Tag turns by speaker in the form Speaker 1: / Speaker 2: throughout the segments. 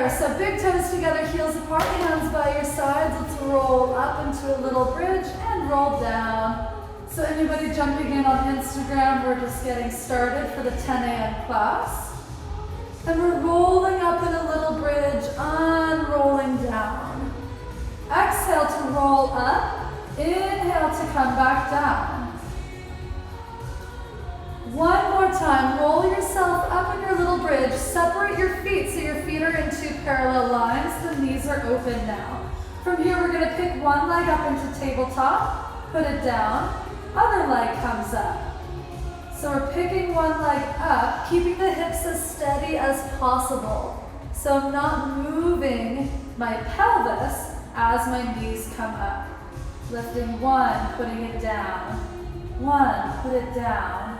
Speaker 1: there. So big toes together, heels apart, hands by your sides. Let's roll up into a little bridge and roll down. So anybody jumping in on Instagram, we're just getting started for the 10 a.m. class. And we're rolling up in a little bridge, unrolling down. Exhale to roll up, inhale to come back down. One more time, roll yourself up in your little bridge, separate your feet so your feet are in two parallel lines, the knees are open now. From here we're going to pick one leg up into tabletop, put it down, other leg comes up. So we're picking one leg up, keeping the hips as steady as possible. So I'm not moving my pelvis as my knees come up. Lifting one, putting it down. One, put it down.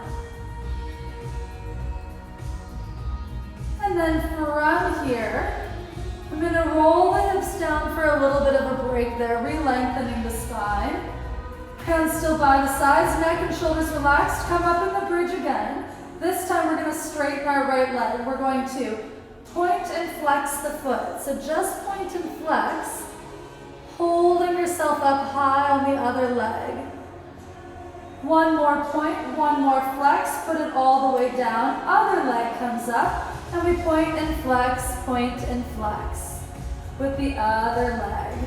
Speaker 1: And then from here, I'm going to roll the hips down for a little bit of a break there, re-lengthening the spine. Hands still by the sides, neck and shoulders relaxed. Come up in the bridge again. This time we're going to straighten our right leg. We're going to point and flex the foot. So just point and flex, holding yourself up high on the other leg. One more point, one more flex, put it all the way down. Other leg comes up. And we point and flex with the other leg.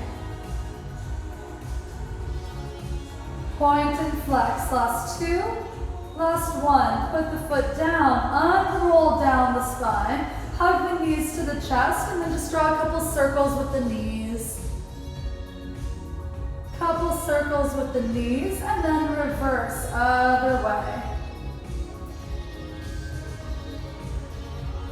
Speaker 1: Point and flex, last two, last one. Put the foot down, unroll down the spine, hug the knees to the chest, and then just draw a couple circles with the knees. Couple circles with the knees, and then reverse, other way.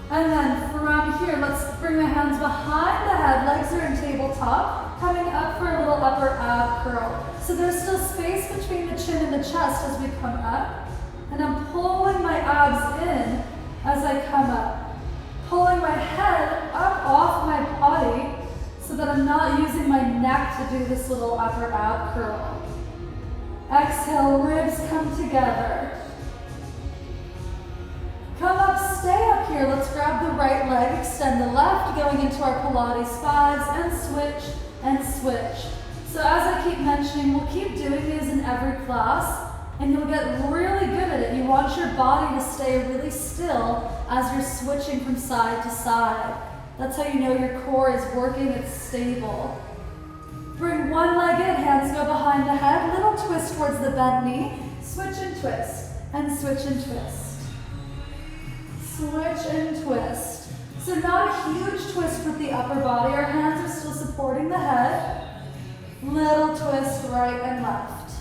Speaker 1: And then from here, let's bring the hands behind the head, legs are in tabletop, coming up for a little upper ab curl. So there's still space between the chin and the chest as we come up. And I'm pulling my abs in as I come up. Pulling my head up off my body so that I'm not using my neck to do this little upper ab curl. Exhale, ribs come together. Come up, stay up here. Let's grab the right leg, extend the left, going into our Pilates 5s, and switch. So as I keep mentioning, we'll keep doing these in every class, and you'll get really good at it. You want your body to stay really still as you're switching from side to side. That's how you know your core is working, it's stable. Bring one leg in, hands go behind the head, little twist towards the bent knee, switch and twist, and switch and twist. Switch and twist. So not a huge twist with the upper body. Our hands are still supporting the head. Little twist right and left.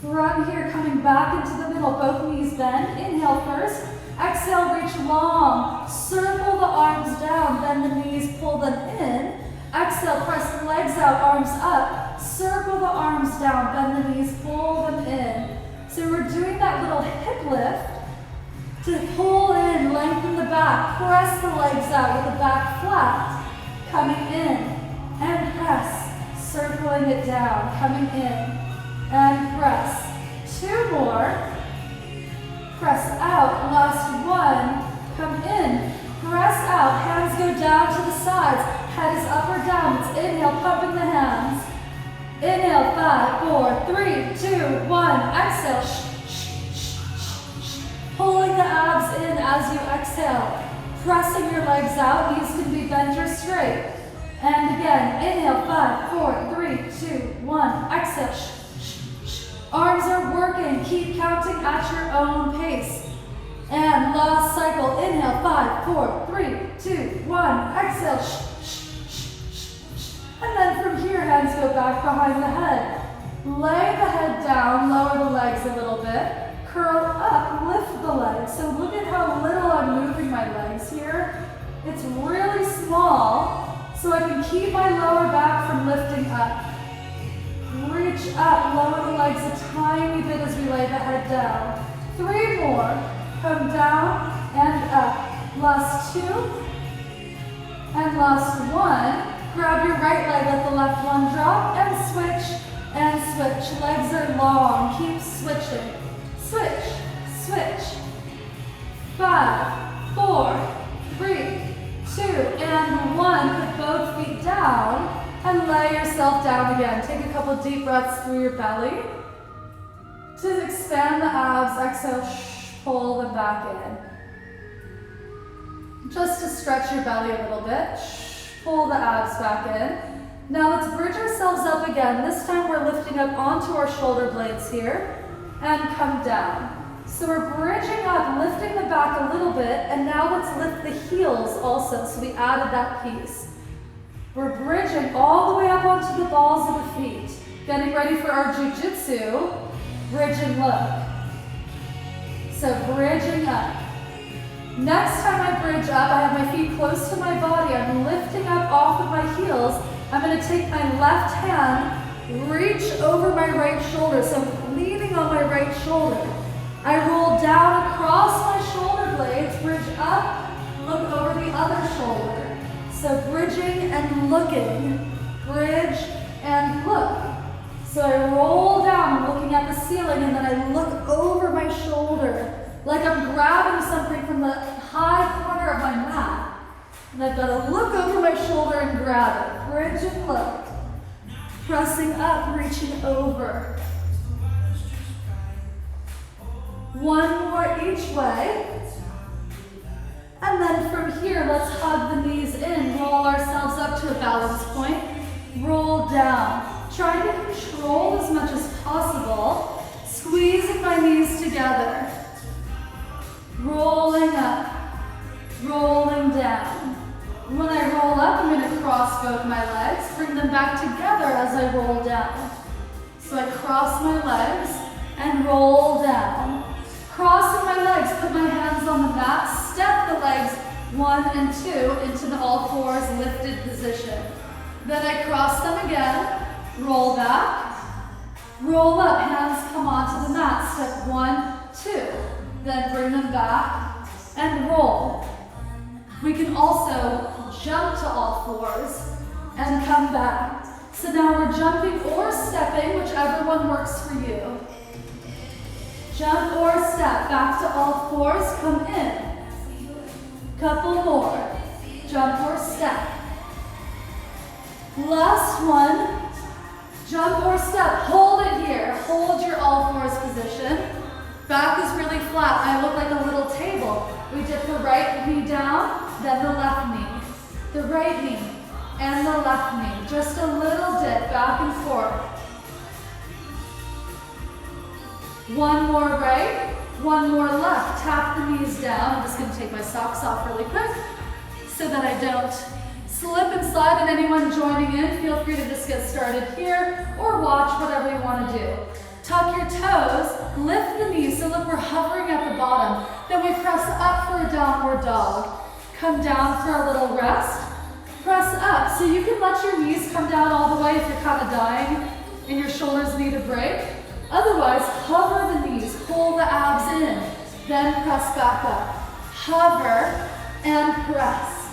Speaker 1: From here, coming back into the middle, both knees bend. Inhale first. Exhale, reach long. Circle the arms down, bend the knees, pull them in. Exhale, press the legs out, arms up. Circle the arms down, bend the knees, pull them in. So we're doing that little hip lift to pull in, lengthen the back, press the legs out with the back flat, coming in, and press, circling it down, coming in, and press. Two more, press out, last one, come in, press out, hands go down to the sides, head is up or down, let's inhale, pumping the hands. Inhale, 5, 4, 3, 2, 1, exhale, pulling the abs in as you exhale, pressing your legs out, knees can be bent or straight. And again, inhale, 5, 4, 3, 2, 1, exhale. Arms are working, keep counting at your own pace. And last cycle, inhale, 5, 4, 3, 2, 1, exhale. And then from here, hands go back behind the head. Lay the head down, lower the legs a little bit. Curl up, lift the legs. So look at how little I'm moving my legs here. It's really small, so I can keep my lower back from lifting up. Reach up, lower the legs a tiny bit as we lay the head down. 3 more, come down and up. Last 2, and last 1. Grab your right leg, let the left one drop, and switch, and switch. Legs are long, keep switching. Switch, switch. 5, 4, 3, again. Take a couple deep breaths through your belly. To expand the abs, exhale, pull them back in. Just to stretch your belly a little bit. Pull the abs back in. Now let's bridge ourselves up again. This time we're lifting up onto our shoulder blades here and come down. So we're bridging up, lifting the back a little bit, and now let's lift the heels also. So we added that piece. We're bridging all the way up onto the balls of the feet. Getting ready for our jiu-jitsu. Bridge and look. So bridging up. Next time I bridge up, I have my feet close to my body. I'm lifting up off of my heels. I'm going to take my left hand, reach over my right shoulder. So I'm leaning on my right shoulder. I roll down across my shoulder blades, bridge up, look over the other shoulder. So bridging and looking, bridge and look. So I roll down, looking at the ceiling, and then I look over my shoulder, like I'm grabbing something from the high corner of my mat. And I've got to look over my shoulder and grab it. Bridge and look. Pressing up, reaching over. One more each way. And then from here, let's hug the knees in. Roll ourselves up to a balance point. Roll down. Try to control as much as possible. Squeezing my knees together. Rolling up. Rolling down. When I roll up, I'm going to cross both my legs. Bring them back together as I roll down. So I cross my legs and roll down. Crossing my legs, put my hands on the mat, step the legs 1 and 2 into the all fours lifted position. Then I cross them again, roll back, roll up, hands come onto the mat, step 1, 2. Then bring them back and roll. We can also jump to all fours and come back. So now we're jumping or stepping, whichever one works for you. Jump or step, back to all fours, come in. Couple more. Jump or step. Last one. Jump or step, hold it here. Hold your all fours position. Back is really flat, I look like a little table. We dip the right knee down, then the left knee. The right knee and the left knee. Just a little dip, back and forth. One more right, one more left. Tap the knees down. I'm just going to take my socks off really quick so that I don't slip and slide. And anyone joining in, feel free to just get started here or watch, whatever you want to do. Tuck your toes, lift the knees. So look, we're hovering at the bottom. Then we press up for a downward dog. Come down for a little rest. Press up. So you can let your knees come down all the way if you're kind of dying and your shoulders need a break. Otherwise, hover the knees, pull the abs in, then press back up. Hover and press.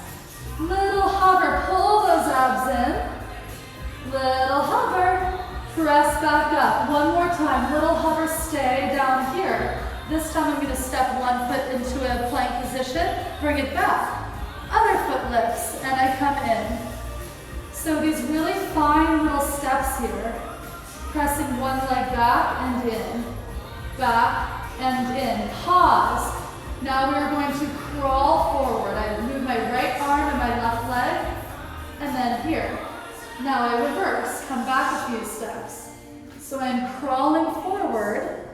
Speaker 1: Little hover, pull those abs in. Little hover, press back up. One more time, little hover, stay down here. This time I'm going to step one foot into a plank position, bring it back. Other foot lifts, and I come in. So these really fine little steps here. Pressing one leg back and in, back and in. Pause. Now we are going to crawl forward. I move my right arm and my left leg, and then here. Now I reverse, come back a few steps. So I'm crawling forward,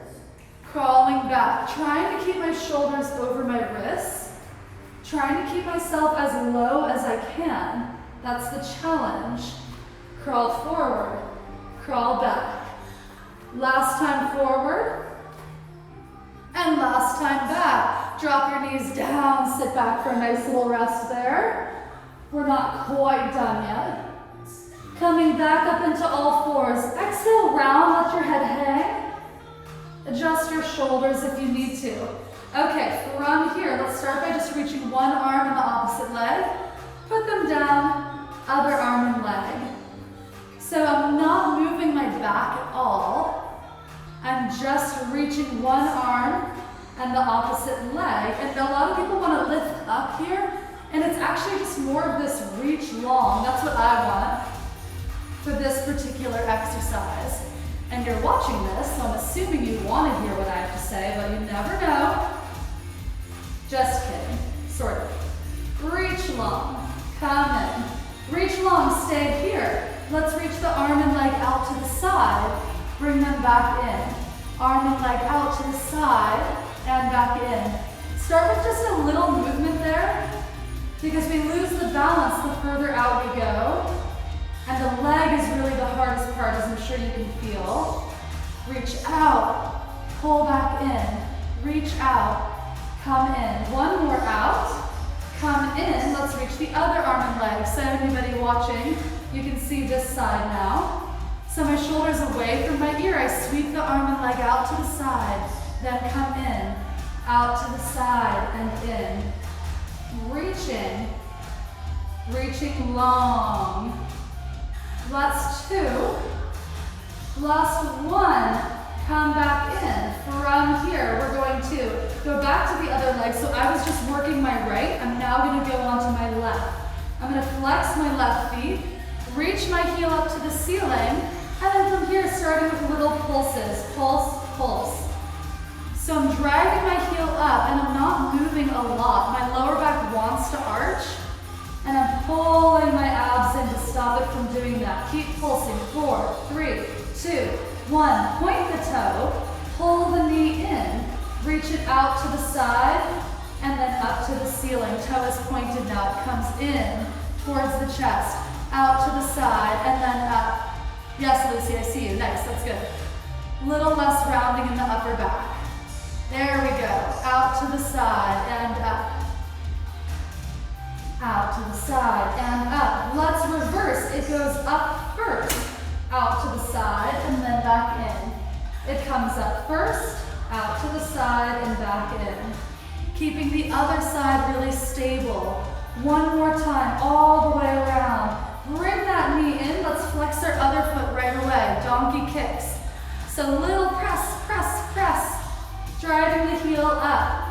Speaker 1: crawling back, trying to keep my shoulders over my wrists, trying to keep myself as low as I can. That's the challenge. Crawl forward. Crawl back. Last time forward. And last time back. Drop your knees down. Sit back for a nice little rest there. We're not quite done yet. Coming back up into all fours. Exhale, round, let your head hang. Adjust your shoulders if you need to. Okay, from here, let's start by just reaching one arm and the opposite leg. Put them down, other arm and leg. So I'm not moving my back at all. I'm just reaching one arm and the opposite leg. And a lot of people want to lift up here, and it's actually just more of this reach long. That's what I want. for this particular exercise. And you're watching this, so I'm assuming you want to hear what I have to say, but you never know. Just kidding, sort of. Reach long, come in. Reach long, stay here. Let's reach the arm and leg out to the side. Bring them back in. Arm and leg out to the side and back in. Start with just a little movement there because we lose the balance the further out we go. And the leg is really the hardest part, as I'm sure you can feel. Reach out, pull back in, reach out, come in. One more out, come in. Let's reach the other arm and leg. So anybody watching, you can see this side now. So my shoulder's away from my ear. I sweep the arm and leg out to the side, then come in, out to the side and in. Reaching long. Last two. Last one. Come back in. From here, we're going to go back to the other leg. So I was just working my right. I'm now going to go on to my left. I'm going to flex my left feet, reach my heel up to the ceiling, and then from here, starting with little pulses. Pulse, pulse. So I'm dragging my heel up, and I'm not moving a lot. My lower back wants to arch, and I'm pulling my abs in to stop it from doing that. Keep pulsing. 4, 3, 2, 1. Point the toe, pull the knee in, reach it out to the side, and then up to the ceiling. Toe is pointed now. It comes in towards the chest, out to the side, and then up. Yes, Lucy, I see you. Nice, that's good. Little less rounding in the upper back. There we go. Out to the side and up. Out to the side and up. Let's reverse. It goes up first, out to the side, and then back in. It comes up first, out to the side, and back in. Keeping the other side really stable. One more time, all the way around. Bring that knee in. Let's flex our other foot right away. Donkey kicks. So little press, press, press. Driving the heel up.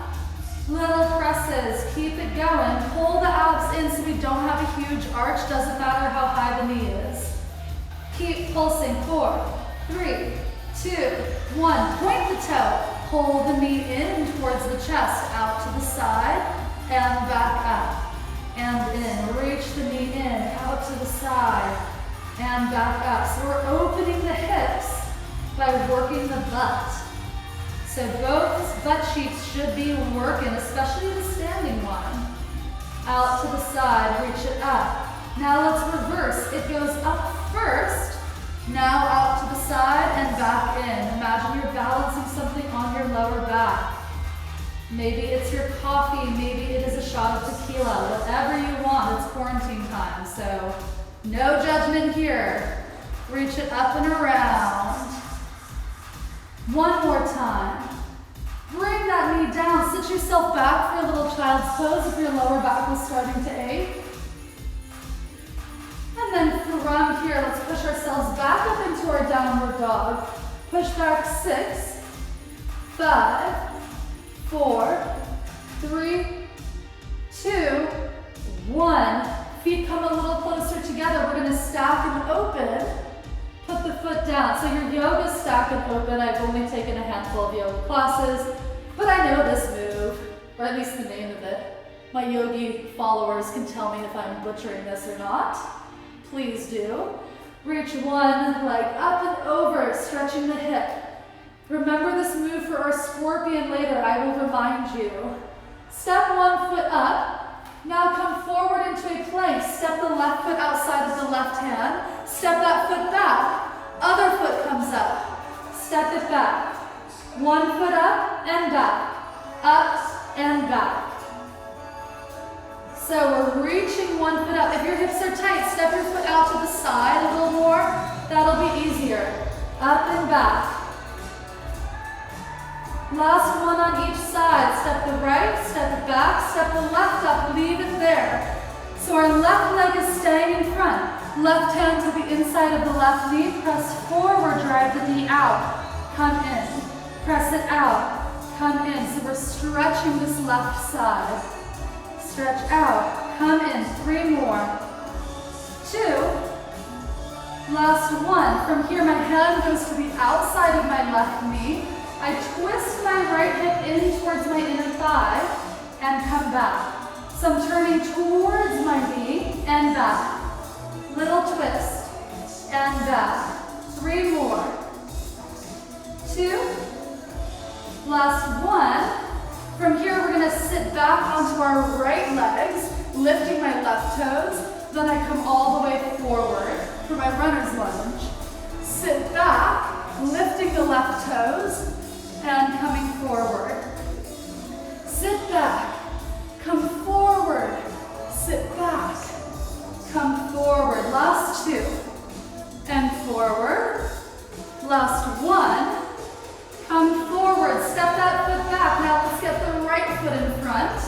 Speaker 1: Little presses. Keep it going. Pull the abs in so we don't have a huge arch. Doesn't matter how high the knee is. Keep pulsing. 4, 3, 2, 1. Point the toe. Pull the knee in towards the chest. Out to the side and back up. And in, reach the knee in, out to the side, and back up. So we're opening the hips by working the butt. So both butt cheeks should be working, especially the standing one. Out to the side, reach it up. Now let's reverse. It goes up first, now out to the side and back in. Imagine you're balancing something on your lower back. Maybe it's your coffee, maybe it is a shot of tequila, whatever you want. It's quarantine time, so no judgment here. Reach it up and around. One more time. Bring that knee down. Sit yourself back for a little child's pose if your lower back was starting to ache. And then from here, let's push ourselves back up into our downward dog. Push back 6, 5, 4, 3, 2, 1. Feet come a little closer together. We're going to stack and open. Put the foot down. So your yoga stack and open. I've only taken a handful of yoga classes, but I know this move, or at least the name of it. My yogi followers can tell me if I'm butchering this or not. Please do. Reach one leg up and over, stretching the hip. Remember this move for our scorpion later. I will remind you. Step one foot up. Now come forward into a plank. Step the left foot outside of the left hand. Step that foot back. Other foot comes up. Step it back. One foot up and back. Up and back. So we're reaching one foot up. If your hips are tight, step your foot out to the side a little more. That'll be easier. Up and back. Last one on each side. Step the right, step it back, step the left up, leave it there. So our left leg is staying in front. Left hand to the inside of the left knee, press forward, drive the knee out. Come in, press it out, come in. So we're stretching this left side. Stretch out, come in, 3 more. 2, Last one. From here, my hand goes to the outside of my left knee. I twist my right hip in towards my inner thigh and come back. So I'm turning towards my knee and back. Little twist and back. 3 more. 2. Last one. From here, we're gonna sit back onto our right legs, lifting my left toes. Then I come all the way forward for my runner's lunge. Sit back, lifting the left toes and coming forward. Sit back, come forward, sit back, come forward. Last 2, and forward. Last 1, come forward, step that foot back. Now let's get the right foot in front.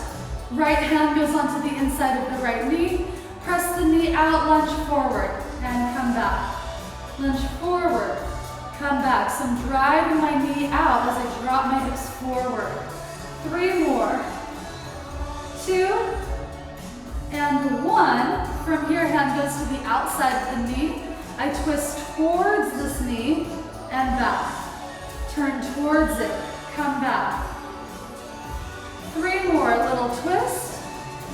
Speaker 1: Right hand goes onto the inside of the right knee. Press the knee out, lunge forward, and come back. Lunge forward, come back. So I'm driving my knee out as I drop my hips forward. 3 more. 2, and 1. From here, hand goes to the outside of the knee. I twist towards this knee and back. Turn towards it, come back. 3 more, little twist,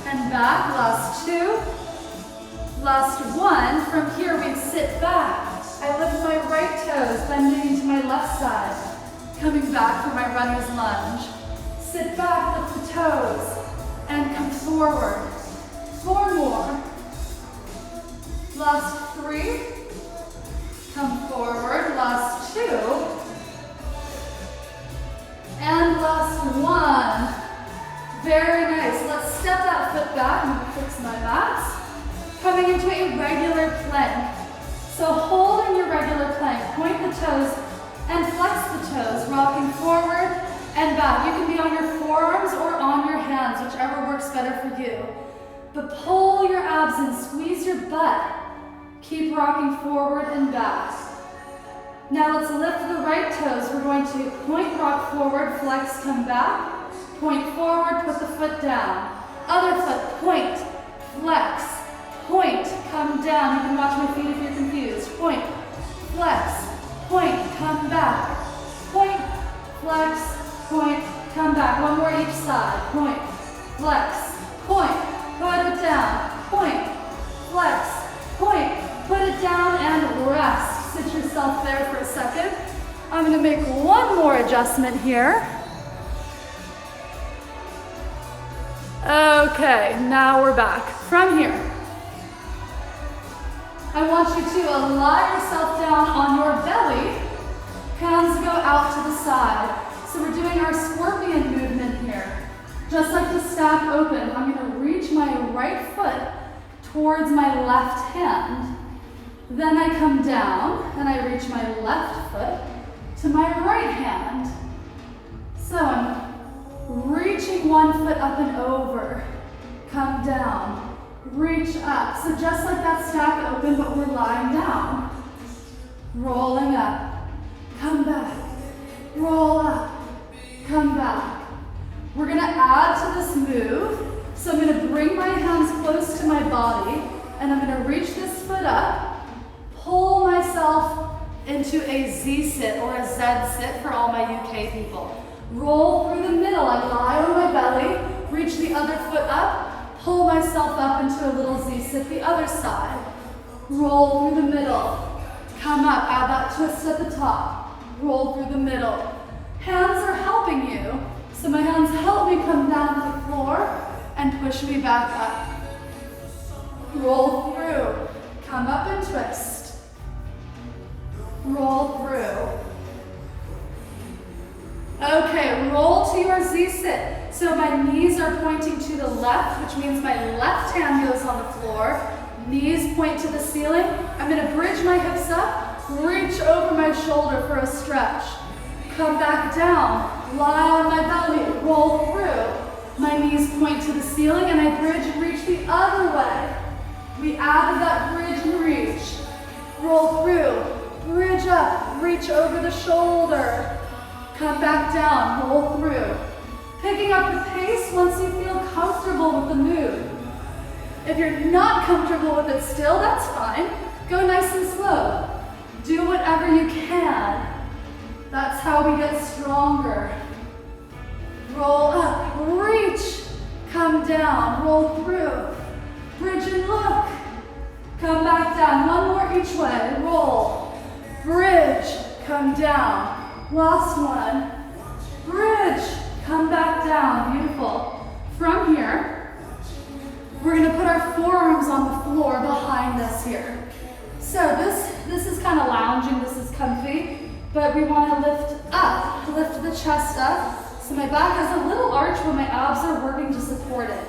Speaker 1: and back. Last 2. Last 1. From here, we sit back. I lift my right toes, bending into my left side. Coming back for my runner's lunge. Sit back, lift the toes, and come forward. 4 more. Last 3. Come forward. Last 2. And last 1. Very nice. Let's step that foot back and fix my mats. Coming into a regular plank. So holding your regular plank, point the toes and flex the toes, rocking forward and back. You can be on your forearms or on your hands, whichever works better for you. But pull your abs in, squeeze your butt. Keep rocking forward and back. Now let's lift the right toes. We're going to point, rock forward, flex, come back. Point forward, put the foot down. Other foot, point, flex. Point, come down. You can watch my feet if you're confused. Point, flex, point, come back. Point, flex, point, come back. 1 more each side. Point, flex, point, put it down. Point, flex, point, put it down and rest. Sit yourself there for a second. I'm gonna make 1 more adjustment here. Okay, now we're back. From here, I want you to lie yourself down on your belly. Hands go out to the side. So we're doing our scorpion movement here. Just like the stack open, I'm going to reach my right foot towards my left hand. Then I come down and I reach my left foot to my right hand. So I'm reaching 1 foot up and over. Come down. Reach up. So just like that stack open, but we're lying down. Rolling up. Come back. Roll up. Come back. We're going to add to this move. So I'm going to bring my hands close to my body, and I'm going to reach this foot up, pull myself into a Z sit or a Z sit for all my UK people. Roll through the middle. I lie on my belly, reach the other foot up, pull myself up into a little Z-sit the other side. Roll through the middle. Come up, add that twist at the top. Roll through the middle. Hands are helping you. So my hands help me come down to the floor and push me back up. Roll through. Come up and twist. Roll through. Okay, roll to your Z-sit. So my knees are pointing to the left, which means my left hand goes on the floor. Knees point to the ceiling. I'm going to bridge my hips up, reach over my shoulder for a stretch. Come back down, lie on my belly, roll through. My knees point to the ceiling and I bridge and reach the other way. We added that bridge and reach. Roll through, bridge up, reach over the shoulder. Come back down, roll through. Picking up the pace once you feel comfortable with the move. If you're not comfortable with it still, that's fine. Go nice and slow. Do whatever you can. That's how we get stronger. Roll up, reach, come down, roll through. Bridge and look. Come back down, one more each way. Roll, bridge, come down. Last one. Bridge, come back down, beautiful. From here, we're gonna put our forearms on the floor behind us here. So this is kind of lounging, this is comfy, but we wanna lift up, lift the chest up. So my back has a little arch, but my abs are working to support it.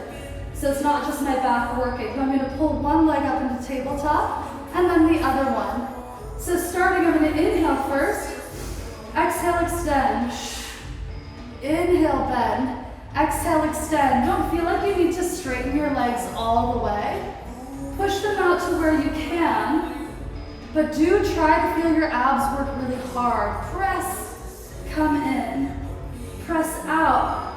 Speaker 1: So it's not just my back working. I'm gonna pull one leg up into tabletop, and then the other one. So starting, I'm gonna inhale first, exhale, extend. Inhale, bend. Exhale, extend. Don't feel like you need to straighten your legs all the way. Push them out to where you can, but do try to feel your abs work really hard. Press, come in. Press out,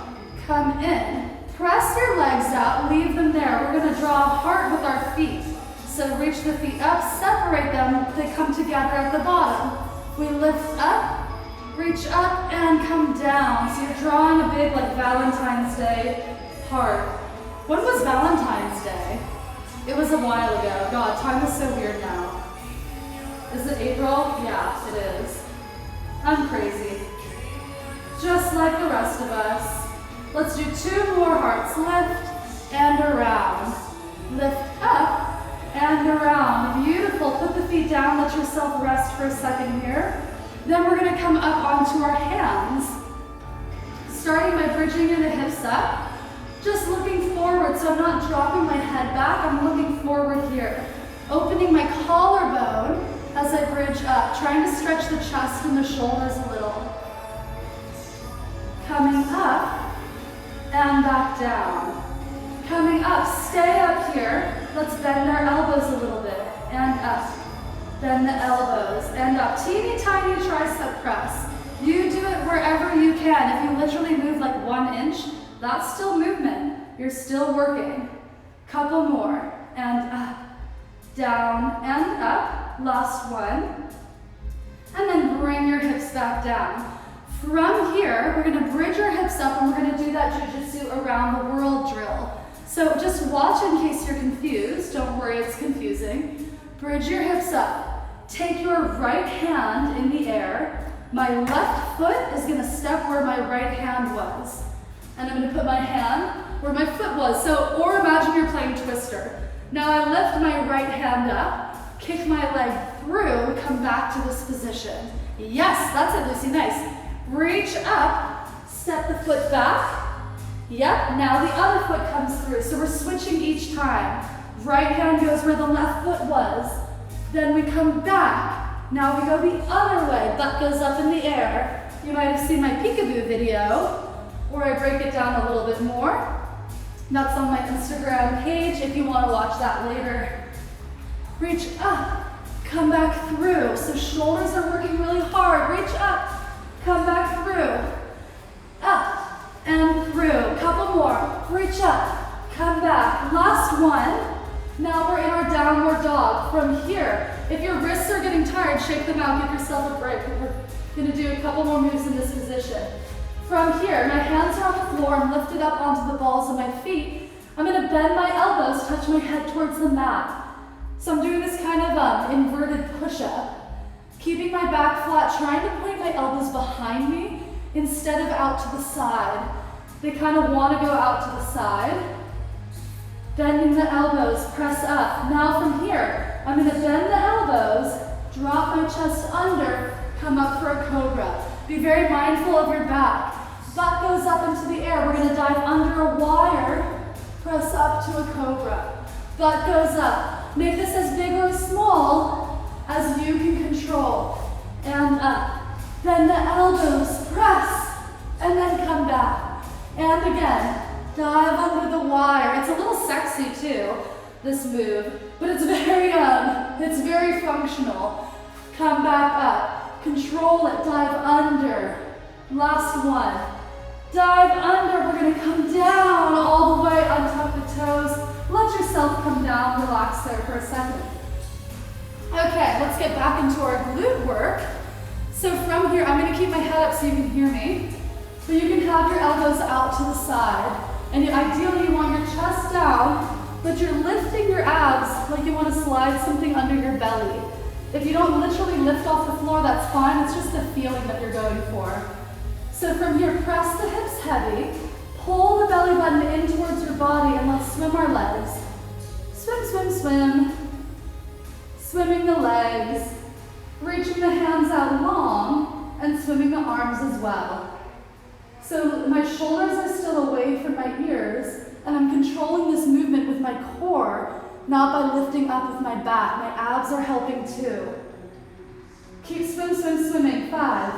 Speaker 1: come in. Press your legs out, leave them there. We're gonna draw a heart with our feet. So reach the feet up, separate them, they come together at the bottom. We lift up, reach up, and come down. So you're drawing a big, like, Valentine's Day heart. When was Valentine's Day? It was a while ago. God, time is so weird now. Is it April? Yeah, it is. I'm crazy. Just like the rest of us. Let's do 2 more hearts. Lift and around. Lift up and around. Beautiful. Put the feet down. Let yourself rest for a second here. Then we're going to come up onto our hands. Starting by bridging in the hips up. Just looking forward, so I'm not dropping my head back. I'm looking forward here. Opening my collarbone as I bridge up. Trying to stretch the chest and the shoulders a little. Coming up and back down. Coming up, stay up here. Let's bend our elbows a little bit. And up. Bend the elbows and up. Teeny tiny tricep press. You do it wherever you can. If you literally move like 1 inch, that's still movement. You're still working. Couple more. And up. Down and up. Last one. And then bring your hips back down. From here, we're gonna bridge our hips up and we're gonna do that jujitsu around the world drill. So just watch in case you're confused. Don't worry, it's confusing. Bridge your hips up. Take your right hand in the air. My left foot is gonna step where my right hand was. And I'm gonna put my hand where my foot was. So, or imagine you're playing Twister. Now I lift my right hand up, kick my leg through, come back to this position. Yes, that's it, Lucy, nice. Reach up, step the foot back. Yep, now the other foot comes through. So we're switching each time. Right hand goes where the left foot was. Then we come back. Now we go the other way. Butt goes up in the air. You might have seen my peekaboo video, where I break it down a little bit more. That's on my Instagram page if you want to watch that later. Reach up, come back through. So shoulders are working really hard. Reach up. Come back through, up and through. Couple more. Reach up, come back. Last one. Now we're in our downward dog. From here, if your wrists are getting tired, shake them out. Give yourself a break. We're gonna do a couple more moves in this position. From here, my hands are on the floor. I'm lifted up onto the balls of my feet. I'm gonna bend my elbows, touch my head towards the mat. So I'm doing this kind of inverted push-up. Keeping my back flat, trying to point my elbows behind me instead of out to the side. They kind of want to go out to the side. Bending the elbows, press up. Now from here, I'm going to bend the elbows, drop my chest under, come up for a cobra. Be very mindful of your back. Butt goes up into the air. We're going to dive under a wire, press up to a cobra. Butt goes up. Make this as big or as small as you can control. And up. Bend the elbows, press, and then come back. And again, dive under the wire. It's a little sexy too, this move, but it's very functional. Come back up, control it, dive under. Last one. Dive under, we're gonna come down all the way, untuck the toes. Let yourself come down, relax there for a second. Okay, let's get back into our glute work. So from here, I'm gonna keep my head up so you can hear me. So you can have your elbows out to the side. And ideally you want your chest down, but you're lifting your abs like you want to slide something under your belly. If you don't literally lift off the floor, that's fine. It's just the feeling that you're going for. So from here, press the hips heavy, pull the belly button in towards your body, and let's swim our legs. Swim, swim, swim. Swimming the legs, reaching the hands out long, and swimming the arms as well. So my shoulders are still away from my ears, and I'm controlling this movement with my core, not by lifting up with my back. My abs are helping too. Keep swim, swim, swimming. 5,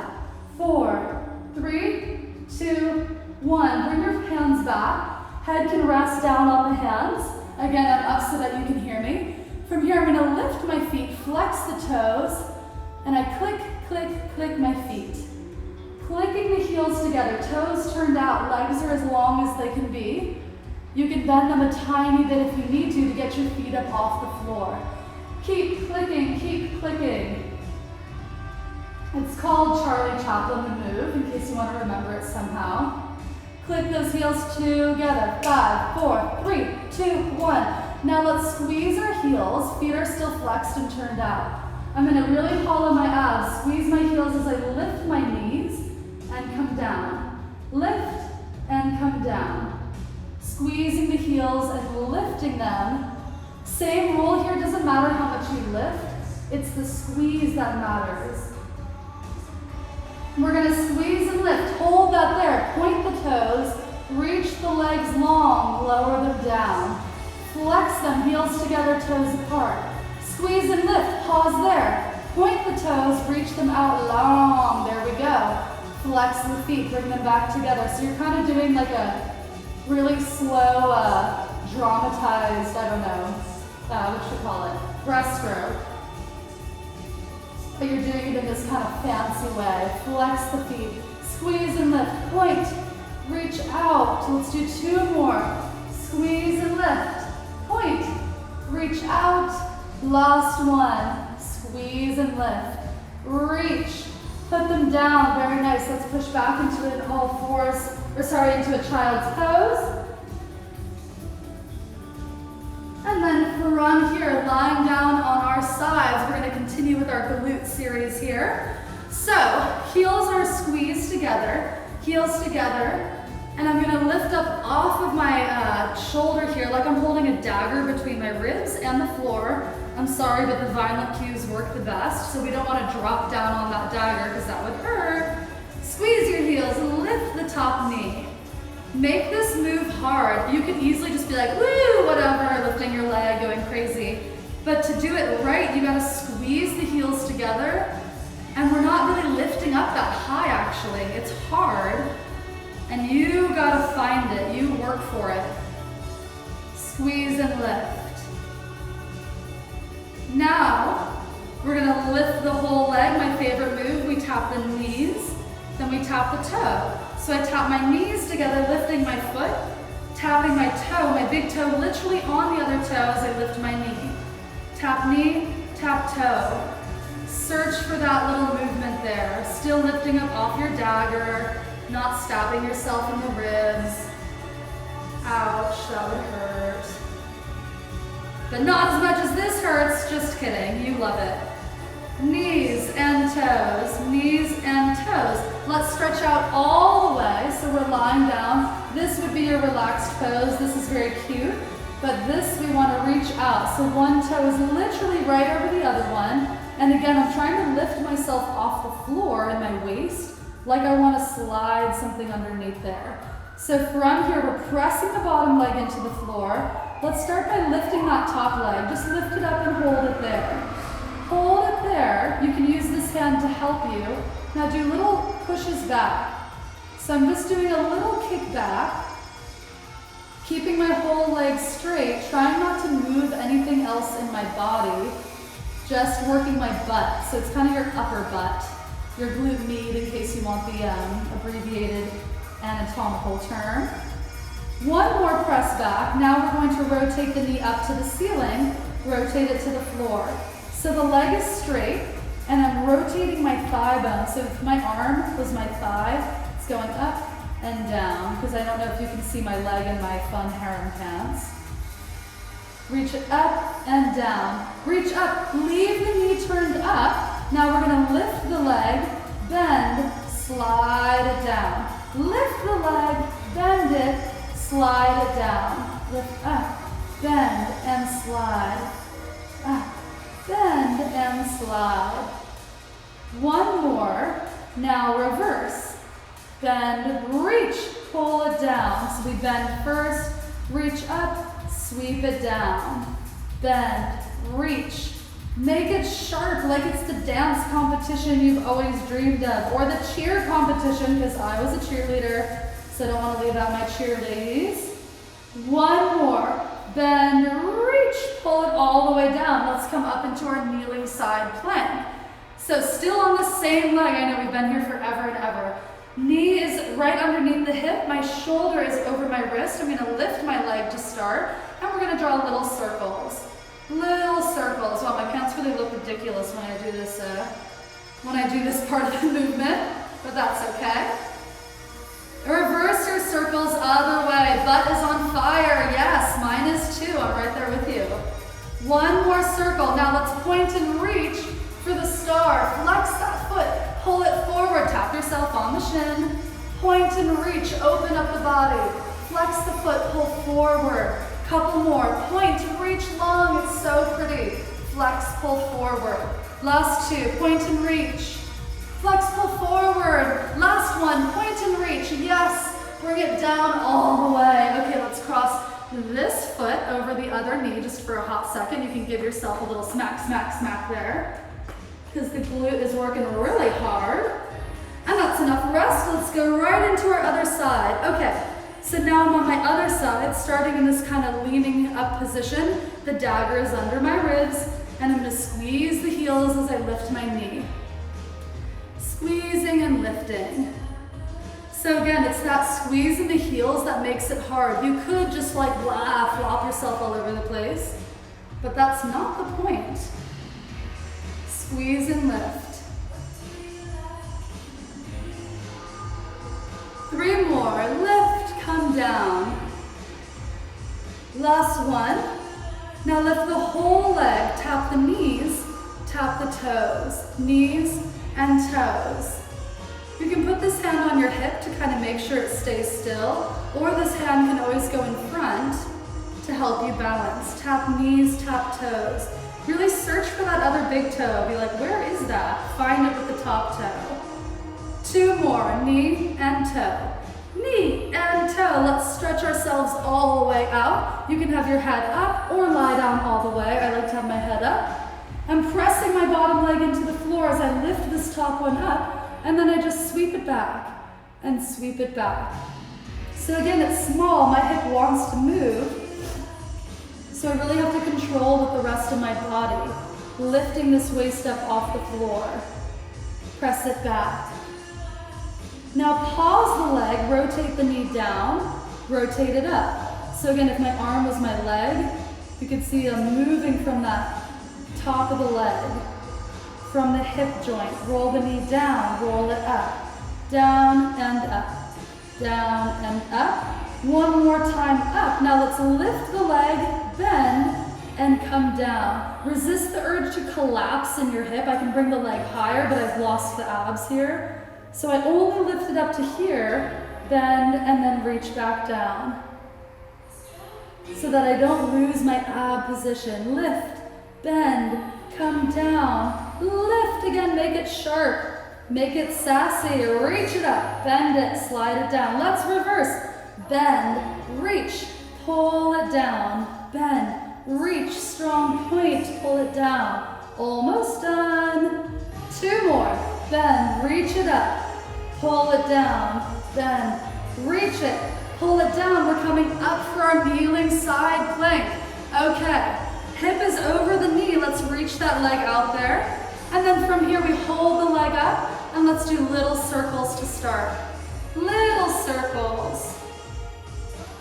Speaker 1: 4, 3, 2, 1. Bring your hands back. Head can rest down on the hands. Again, I'm up so that you can hear me. From here, I'm going to lift my feet, flex the toes, and I click, click, click my feet. Clicking the heels together, toes turned out, legs are as long as they can be. You can bend them a tiny bit if you need to get your feet up off the floor. Keep clicking, keep clicking. It's called Charlie Chaplin the move, in case you want to remember it somehow. Click those heels together. 5, 4, 3, 2, 1. Now let's squeeze our heels. Feet are still flexed and turned out. I'm going to really hollow my abs, squeeze my heels as I lift my knees and come down. Lift and come down. Squeezing the heels and lifting them. Same rule here, doesn't matter how much you lift, it's the squeeze that matters. We're going to squeeze and lift. Hold that there. Point the toes. Reach the legs long. Lower them down. Flex them. Heels together, toes apart. Squeeze and lift. Pause there. Point the toes. Reach them out long. There we go. Flex the feet. Bring them back together. So you're kind of doing like a really slow, dramatized, I don't know, what should we call it? Breaststroke. But you're doing it in this kind of fancy way. Flex the feet, squeeze and lift, point, reach out. Let's do 2 more. Squeeze and lift, point, reach out. Last one, squeeze and lift, reach, put them down. Very nice. Let's push back into it, all fours, into a child's pose. And then from here, lying down on our sides, we're going to continue with our glute series here. So, heels are squeezed together, heels together, and I'm going to lift up off of my shoulder here like I'm holding a dagger between my ribs and the floor. I'm sorry, but the violent cues work the best, so we don't want to drop down on that dagger because that would hurt. Squeeze your heels and lift the top knee. Make this move hard. You can easily just be like, woo, whatever, lifting your leg, going crazy. But to do it right, you gotta squeeze the heels together. And we're not really lifting up that high, actually. It's hard. And you gotta find it. You work for it. Squeeze and lift. Now, we're gonna lift the whole leg. My favorite move, we tap the knees, then we tap the toe. So I tap my knees together, lifting my foot, tapping my toe, my big toe literally on the other toe as I lift my knee. Tap knee, tap toe. Search for that little movement there. Still lifting up off your dagger, not stabbing yourself in the ribs. Ouch, that would hurt. But not as much as this hurts, just kidding, you love it. Knees and toes, knees and toes. Let's stretch out all the way, so we're lying down. This would be your relaxed pose. This is very cute, but this we want to reach out. So one toe is literally right over the other one. And again, I'm trying to lift myself off the floor in my waist, like I want to slide something underneath there. So from here, we're pressing the bottom leg into the floor. Let's start by lifting that top leg. Just lift it up and hold it there. Hold it there. You can use this hand to help you. Now do little pushes back. So I'm just doing a little kick back, keeping my whole leg straight, trying not to move anything else in my body, just working my butt. So it's kind of your upper butt, your glute med in case you want the abbreviated anatomical term. One more press back. Now we're going to rotate the knee up to the ceiling, rotate it to the floor. So the leg is straight, and I'm rotating my thigh bone. So if my arm was my thigh, it's going up and down, because I don't know if you can see my leg in my fun harem pants. Reach it up and down. Reach up, leave the knee turned up. Now we're gonna lift the leg, bend, slide it down. Lift the leg, bend it, slide it down. Lift up, bend and slide. Up, bend and slide. One more. Now reverse. Bend, reach, pull it down. So we bend first, reach up, sweep it down. Bend, reach. Make it sharp, like it's the dance competition you've always dreamed of, or the cheer competition, because I was a cheerleader, so I don't want to leave out my cheerleadies. One more. Bend, reach, pull it all the way down. Let's come up into our kneeling side plank. So still on the same leg. I know we've been here forever and ever. Knee is right underneath the hip. My shoulder is over my wrist. I'm going to lift my leg to start, and we're going to draw little circles. Little circles. Wow, my pants really look ridiculous when I do this part of the movement, but that's okay. Reverse your circles other way. Butt is on fire. Yes, mine is too. I'm right there with you. One more circle. Now let's point and reach for the star. Flex that foot. Pull it forward. Tap yourself on the shin. Point and reach. Open up the body. Flex the foot. Pull forward. Couple more. Point, reach long. It's so pretty. Flex, pull forward. Last two. Point and reach. Flex, pull forward. Last one. Point and reach. Yes. Bring it down all the way. Okay, let's cross this foot over the other knee just for a hot second. You can give yourself a little smack, smack, smack there, because the glute is working really hard. And that's enough rest. Let's go right into our other side. Okay. So now I'm on my other side, starting in this kind of leaning up position. The dagger is under my ribs, and I'm going to squeeze the heels as I lift my knee. Squeezing and lifting. So again, it's that squeeze in the heels that makes it hard. You could just like flop yourself all over the place, but that's not the point. Squeeze and lift. 3 more. Lift, come down. Last one. Now lift the whole leg. Tap the knees, tap the toes. Knees and toes. You can put this hand on your hip to kind of make sure it stays still, or this hand can always go in front to help you balance. Tap knees, tap toes. Really search for that other big toe. Be like, where is that? Find it with the top toe. 2 more, knee and toe. Knee and toe. Let's stretch ourselves all the way out. You can have your head up or lie down all the way. I like to have my head up. I'm pressing my bottom leg into the floor as I lift this top one up, and then I just sweep it back and sweep it back. So again, it's small. My hip wants to move, so I really have to control with the rest of my body, lifting this waist up off the floor. Press it back. Now pause the leg, rotate the knee down, rotate it up. So again, if my arm was my leg, you could see I'm moving from that top of the leg, from the hip joint. Roll the knee down, roll it up, down and up, down and up. One more time up. Now let's lift the leg, bend, and come down. Resist the urge to collapse in your hip. I can bring the leg higher, but I've lost the abs here. So I only lift it up to here, bend, and then reach back down, so that I don't lose my ab position. Lift, bend, come down, lift again, make it sharp, make it sassy, reach it up, bend it, slide it down. Let's reverse. Bend, reach, pull it down, bend, reach, strong point, pull it down. Almost done. 2 more. Bend, reach it up, pull it down, bend, reach it, pull it down. We're coming up for our kneeling side plank. Okay, hip is over the knee. Let's reach that leg out there. And then from here, we hold the leg up, and let's do little circles to start. Little circles.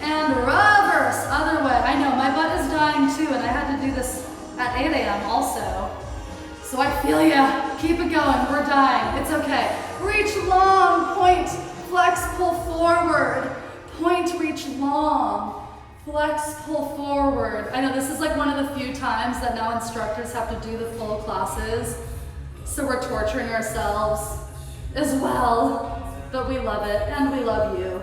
Speaker 1: And reverse, other way. I know, my butt is dying too, and I had to do this at 8 a.m. also. So I feel ya. Keep it going. We're dying. It's okay. Reach long. Point. Flex. Pull forward. Point. Reach long. Flex. Pull forward. I know this is like one of the few times that now instructors have to do the full classes. So we're torturing ourselves as well. But we love it. And we love you.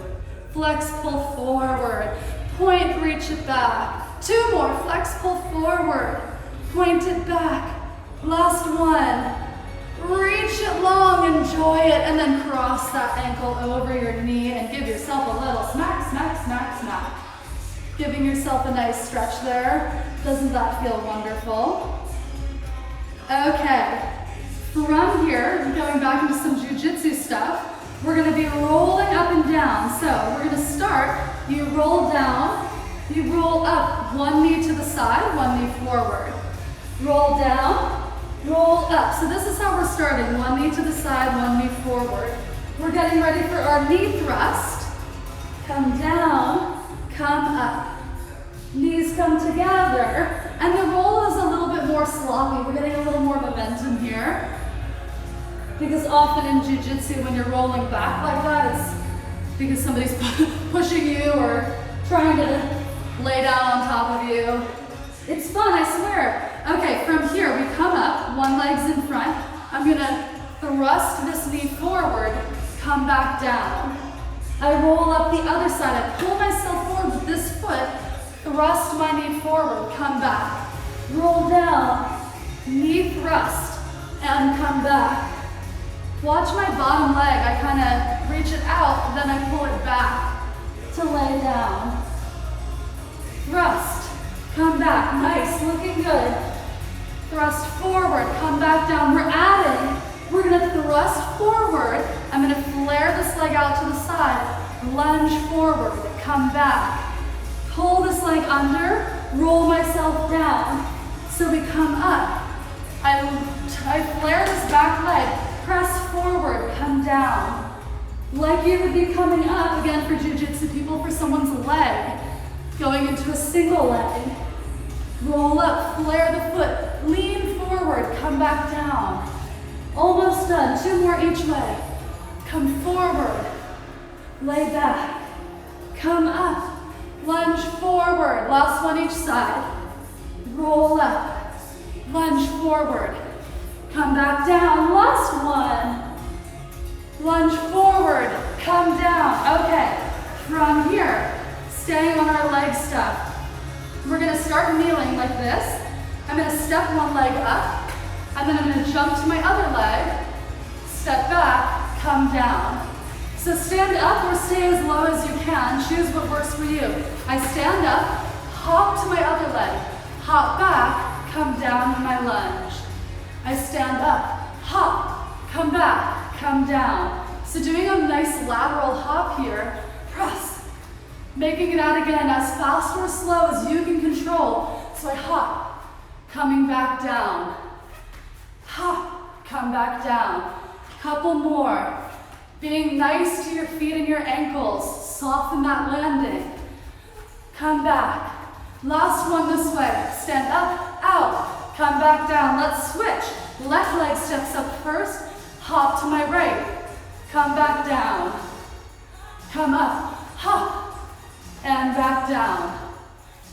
Speaker 1: Flex. Pull forward. Point. Reach it back. 2 more. Flex. Pull forward. Point it back. Last one. Reach it long, enjoy it, and then cross that ankle over your knee and give yourself a little smack, smack, smack, smack. Giving yourself a nice stretch there. Doesn't that feel wonderful? Okay. From here, going back into some jiu-jitsu stuff, we're gonna be rolling up and down. So we're gonna start, you roll down, you roll up, 1 knee to the side, 1 knee forward. Roll down, roll up. So this is how we're starting. 1 knee to the side, 1 knee forward. We're getting ready for our knee thrust. Come down, come up. Knees come together. And the roll is a little bit more sloppy. We're getting a little more momentum here. Because often in jiu-jitsu, when you're rolling back like that, it's because somebody's pushing you or trying to lay down on top of you. It's fun, I swear. Okay, from here we come up, 1 leg's in front. I'm gonna thrust this knee forward, come back down. I roll up the other side, I pull myself forward with this foot, thrust my knee forward, come back. Roll down, knee thrust, and come back. Watch my bottom leg, I kinda reach it out, then I pull it back to lay down. Thrust, come back, nice, looking good. Thrust forward, come back down. We're gonna thrust forward. I'm gonna flare this leg out to the side, lunge forward, come back. Pull this leg under, roll myself down. So we come up. I flare this back leg, press forward, come down. Like you would be coming up, again for jiu-jitsu people, for someone's leg. Going into a single leg. Roll up, flare the foot, lean forward, come back down. Almost done, 2 more each way. Come forward, lay back, come up, lunge forward, last one each side. Roll up, lunge forward, come back down, last one. Lunge forward, come down. Okay, from here, staying on our leg stuff. We're gonna start kneeling like this. I'm gonna step 1 leg up, and then I'm gonna jump to my other leg, step back, come down. So stand up or stay as low as you can. Choose what works for you. I stand up, hop to my other leg, hop back, come down in my lunge. I stand up, hop, come back, come down. So doing a nice lateral hop here, press. Making it out again as fast or slow as you can control. So I hop, coming back down. Hop, come back down. Couple more. Being nice to your feet and your ankles. Soften that landing. Come back. Last one this way. Stand up, out, come back down. Let's switch. Left leg steps up first. Hop to my right. Come back down. Come up, hop. And back down.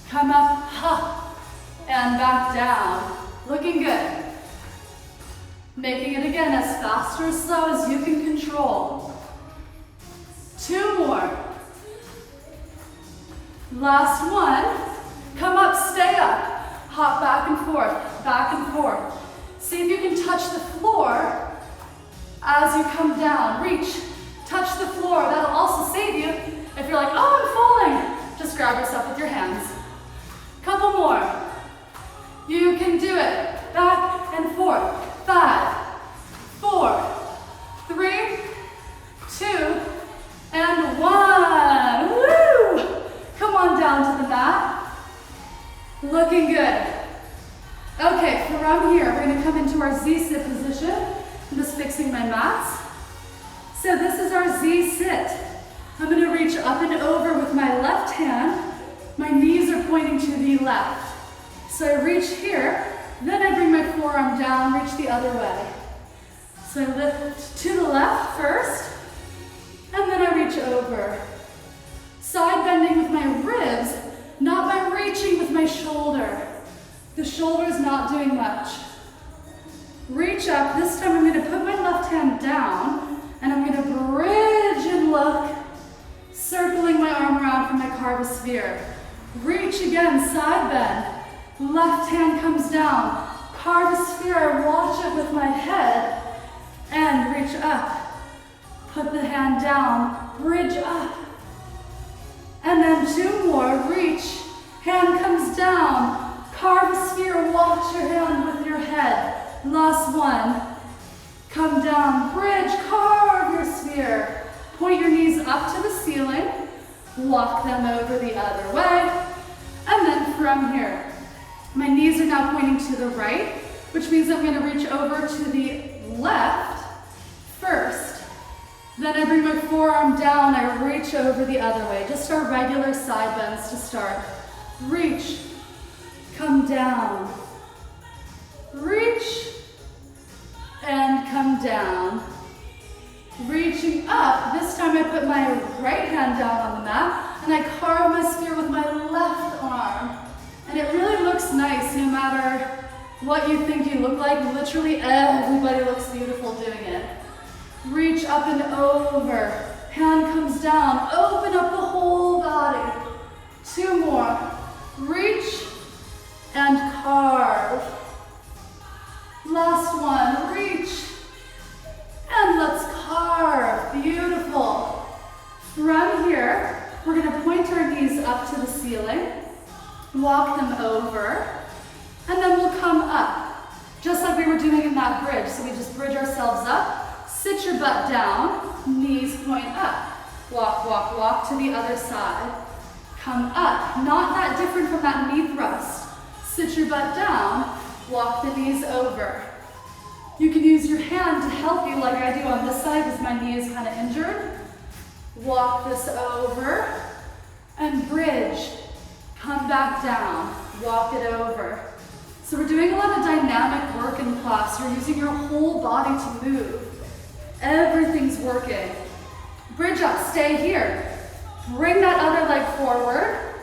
Speaker 1: Come up, hop, and back down. Looking good. Making it again as fast or slow as you can control. 2 more. Last one. Come up, stay up. Hop back and forth, back and forth. See if you can touch the floor as you come down. Reach, touch the floor. That'll also save you. If you're like, oh, I'm falling, just grab yourself with your hands. Couple more. You can do it. Back and forth. 5, 4, 3, 2, and 1. Woo! Come on down to the mat. Looking good. Okay, from here, we're gonna come into our Z-sit position. I'm just fixing my mats. So this is our Z-sit. I'm gonna reach up and over with my left hand. My knees are pointing to the left. So I reach here, Then I bring my forearm down, reach the other way. So I lift to the left first, and then I reach over. Side bending with my ribs, not by reaching with my shoulder. The shoulder's not doing much. Reach up. This time I'm going to put my left hand down, and I'm going to bridge and look, circling my arm around for my carve a sphere. Reach again, side bend. Left hand comes down. Carve a sphere, I watch it with my head, and reach up. Put the hand down, bridge up. And then 2 more, reach, hand comes down, carve a sphere, watch your hand with your head. Last one, come down, bridge, carve your sphere. Point your knees up to the ceiling, walk them over the other way. And then from here, my knees are now pointing to the right, which means I'm gonna reach over to the left first. Then I bring my forearm down, I reach over the other way. Just our regular side bends to start. Reach, come down. Reach, and come down. Reaching up, this time I put my right hand down on the mat, and I carve my sphere with my left arm. And it really looks nice, no matter what you think you look like. Literally everybody looks beautiful doing it. Reach up and over. Hand comes down. Open up the whole body. 2 more. Reach and carve. Last one. Reach and let's carve. Beautiful. From here, we're going to point our knees up to the ceiling. Walk them over. And then we'll come up. Just like we were doing in that bridge. So we just bridge ourselves up. Sit your butt down, knees point up. Walk, walk, walk to the other side. Come up, not that different from that knee thrust. Sit your butt down, walk the knees over. You can use your hand to help you like I do on this side because my knee is kind of injured. Walk this over and bridge. Come back down, walk it over. So we're doing a lot of dynamic work in class. You're using your whole body to move. Everything's working. Bridge up, stay here. Bring that other leg forward.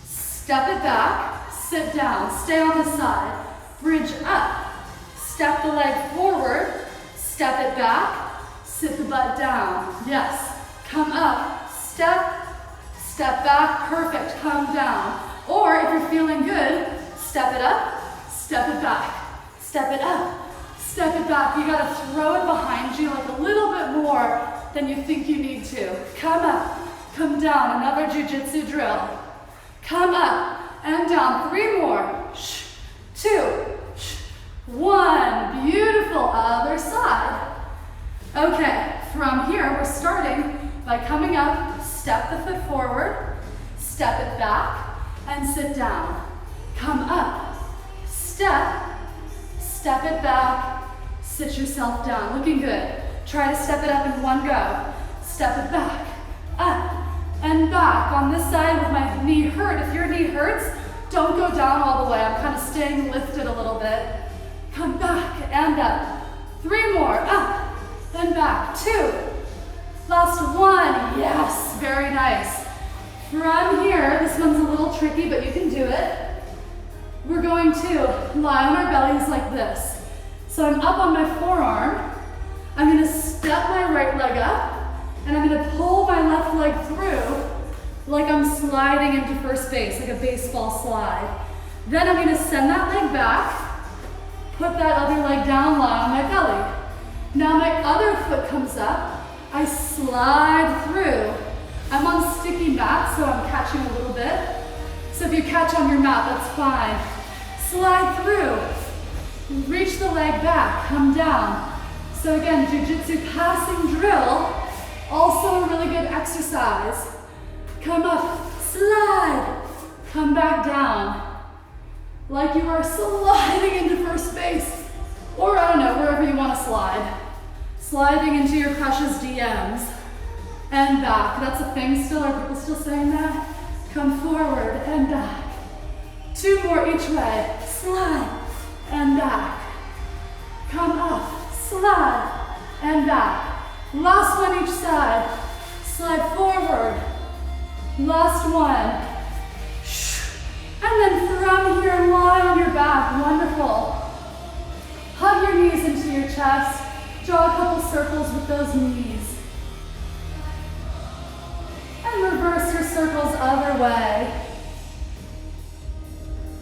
Speaker 1: Step it back, sit down, stay on the side. Bridge up, step the leg forward, step it back, sit the butt down. Yes, come up, step back, perfect, come down. Or if you're feeling good, step it up, step it back, step it up. Step it back. You gotta throw it behind you like a little bit more than you think you need to. Come up, come down. Another jiu-jitsu drill. Come up and down. 3 more. 2, 1. Beautiful. Other side. Okay, from here we're starting by coming up, step the foot forward, step it back, and sit down. Come up, step it back, sit yourself down, looking good. Try to step it up in one go. Step it back, up, and back. On this side with my knee hurt, if your knee hurts, don't go down all the way. I'm kind of staying lifted a little bit. Come back and up. 3 more, up and back. 2, last 1, yes, very nice. From here, this one's a little tricky, but you can do it. We're going to lie on our bellies like this. So I'm up on my forearm, I'm gonna step my right leg up, and I'm gonna pull my left leg through like I'm sliding into first base, like a baseball slide. Then I'm gonna send that leg back, put that other leg down, lie on my belly. Now my other foot comes up, I slide through. I'm on sticky mat, so I'm catching a little bit. So if you catch on your mat, that's fine. Slide through. Reach the leg back, come down. So again, jiu-jitsu passing drill, also a really good exercise. Come up, slide, come back down. Like you are sliding into first base. Or I don't know, wherever you want to slide. Sliding into your crush's DMs. And back, that's a thing still, are people still saying that? Come forward and back. 2 more each way, slide, and back. Come up, slide, and back. Last one each side. Slide forward. Last one. And then from here, lie on your back. Wonderful. Hug your knees into your chest. Draw a couple circles with those knees. And reverse your circles other way.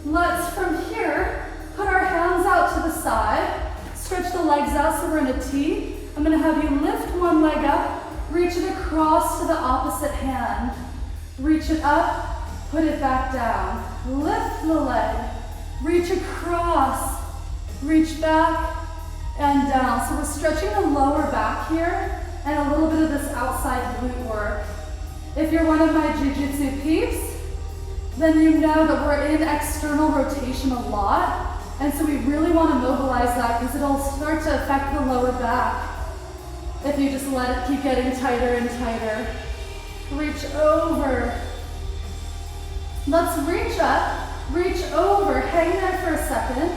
Speaker 1: Let's, from here, put our hands out to the side. Stretch the legs out so we're in a T. I'm going to have you lift one leg up, reach it across to the opposite hand. Reach it up, put it back down. Lift the leg, reach across, reach back and down. So we're stretching the lower back here and a little bit of this outside glute work. If you're one of my jiu-jitsu peeps, then you know that we're in external rotation a lot. And so we really want to mobilize that because it'll start to affect the lower back if you just let it keep getting tighter and tighter. Reach over. Let's reach up, reach over, hang there for a second.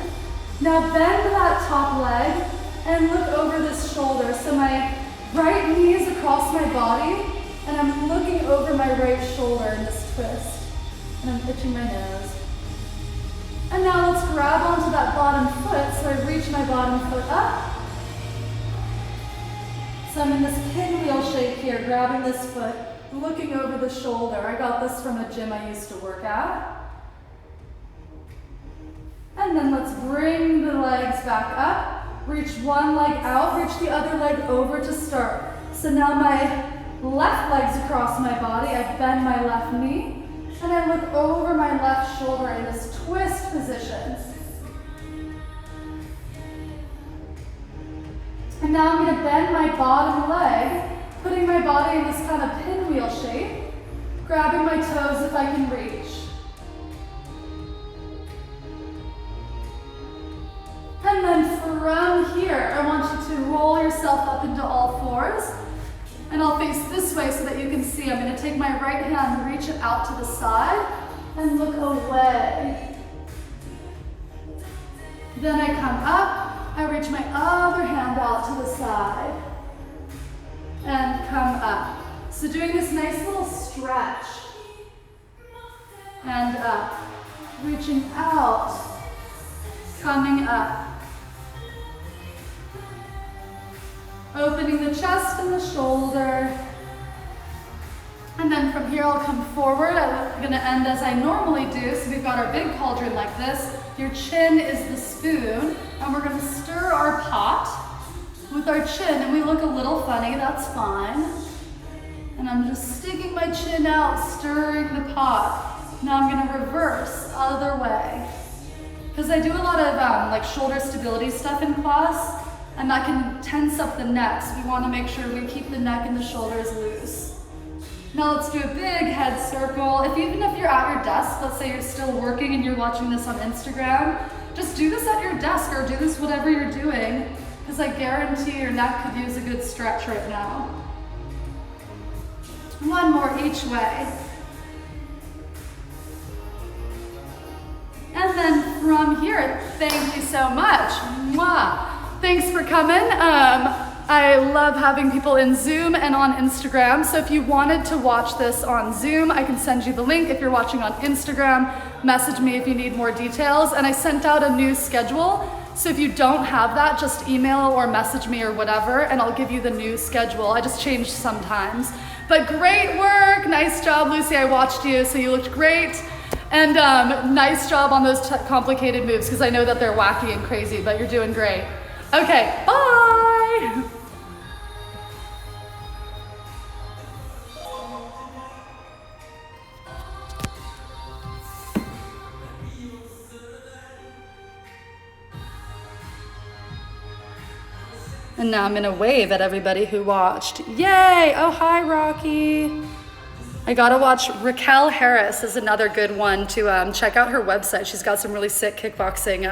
Speaker 1: Now bend that top leg and look over this shoulder. So my right knee is across my body and I'm looking over my right shoulder in this twist. And I'm itching my nose. And now let's grab onto that bottom foot. So I reach my bottom foot up. So I'm in this pinwheel shape here, grabbing this foot, looking over the shoulder. I got this from a gym I used to work at. And then let's bring the legs back up. Reach one leg out, reach the other leg over to start. So now my left leg's across my body. I bend my left knee. And I look over my left shoulder in this twist position. And now I'm going to bend my bottom leg, putting my body in this kind of pinwheel shape, grabbing my toes if I can reach. And then from here, I want you to roll yourself up into all fours. And I'll face this way so that you can see. I'm going to take my right hand, reach it out to the side, and look away. Then I come up, I reach my other hand out to the side, and come up. So doing this nice little stretch, and up, reaching out, coming up. Opening the chest and the shoulder. And then from here I'll come forward. I'm going to end as I normally do. So we've got our big cauldron like this. Your chin is the spoon. And we're going to stir our pot with our chin. And we look a little funny, that's fine. And I'm just sticking my chin out, stirring the pot. Now I'm going to reverse other way. Because I do a lot of like shoulder stability stuff in class. And that can tense up the neck, so we want to make sure we keep the neck and the shoulders loose. Now let's do a big head circle. Even if you're at your desk, let's say you're still working and you're watching this on Instagram, just do this at your desk or do this whatever you're doing, because I guarantee your neck could use a good stretch right now. One more each way. And then from here, thank you so much. Mwah. Thanks for coming. I love having people in Zoom and on Instagram. So if you wanted to watch this on Zoom, I can send you the link. If you're watching on Instagram, message me if you need more details. And I sent out a new schedule. So if you don't have that, just email or message me or whatever, and I'll give you the new schedule. I just change sometimes. But great work. Nice job, Lucy. I watched you, so you looked great. And nice job on those complicated moves, because I know that they're wacky and crazy, but you're doing great. Okay, bye! And now I'm gonna wave at everybody who watched. Yay! Oh, hi, Rocky. I gotta watch. Raquel Harris is another good one to check out her website. She's got some really sick kickboxing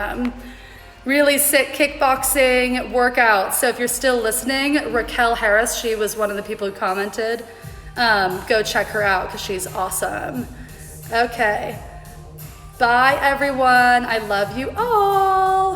Speaker 1: workouts. So if you're still listening, Raquel Harris, she was one of the people who commented. Go check her out because she's awesome. Okay. Bye, everyone. I love you all.